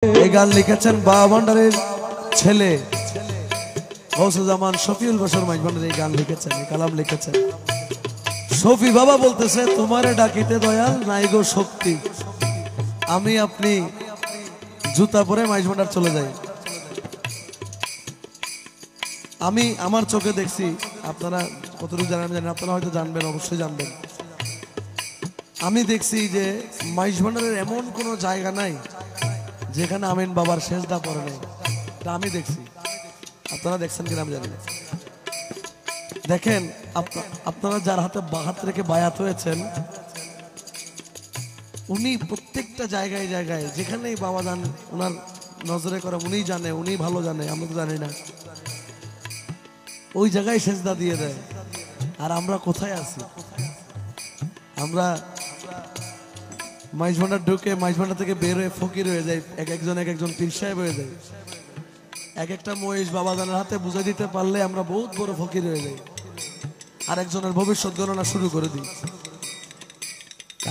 এই গান লিখেছেন বাবা ভান্ডারের ছেলে গৌসুজ্জামান শফিউল বশর মাইজ ভান্ডার। এই গান লিখেছেন, এই কালাম লিখেছেন। শফি বাবা বলতেছে, তোমারে ডাকিতে দয়াল নাই গো শক্তি, আমি আপনি জুতা পরে মাইজ ভান্ডার চলে যাই। আমি আমার চোখে দেখছি, আপনারা কতটুকু জানেন জানেন, আপনারা হয়তো জানবেন, অবশ্যই জানবেন। আমি দেখছি যে মাইজ ভান্ডারের এমন কোনো জায়গা নাই যেখানে আমিন বাবার শেষদা পড়ে নেই। তা আমি দেখছি, আপনারা দেখছেন কিনা আমি জানি না। দেখেন, আপনারা যার হাতে রেখে বায়াত হয়েছেন, উনি প্রত্যেকটা জায়গায় জায়গায় যেখানেই বাবা যান ওনার নজরে করে, উনি জানে, উনি ভালো জানে, আমরা তো জানি না, ওই জায়গায় সেজদা দিয়ে দেয়। আর আমরা কোথায় আছি? আমরা মাইজ ভান্ডার ঢুকে মাইজ ভান্ডার থেকে বের হয়ে ফকির হয়ে যায়, এক একজন পীর সাহেব হয়ে যায়। এক একটা মহিষ বাবা জানের হাতে বুঝে দিতে পারলে আমরা বহুত বড় ফকির হয়ে যাই, আর একজনের ভবিষ্যৎ গণনা শুরু করে দিই।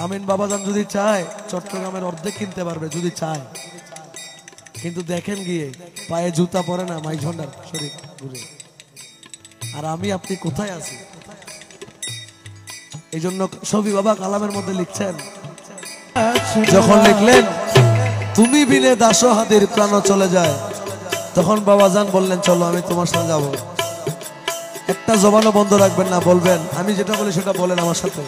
আমিন বাবাজান যদি চায় চট্টগ্রামের অর্ধেক কিনতে পারবে, যদি চায়। কিন্তু দেখেন গিয়ে পায়ে জুতা পরে না মাইজ ভান্ডার শরীফ ঘুরে। আর আমি আপনি কোথায় আছি? এই জন্য শফি বাবা কালামের মধ্যে লিখছেন, যখন লিখলেন তুমি বিনে দাসহাদের প্রাণ চলে যায়, তখন বাবাজান বললেন চলো আমি তোমার সাথে যাবো। একটা জবানও বন্ধ রাখবেন না, বলবেন আমি যেটা বলি সেটা বলেন আমার সাথে।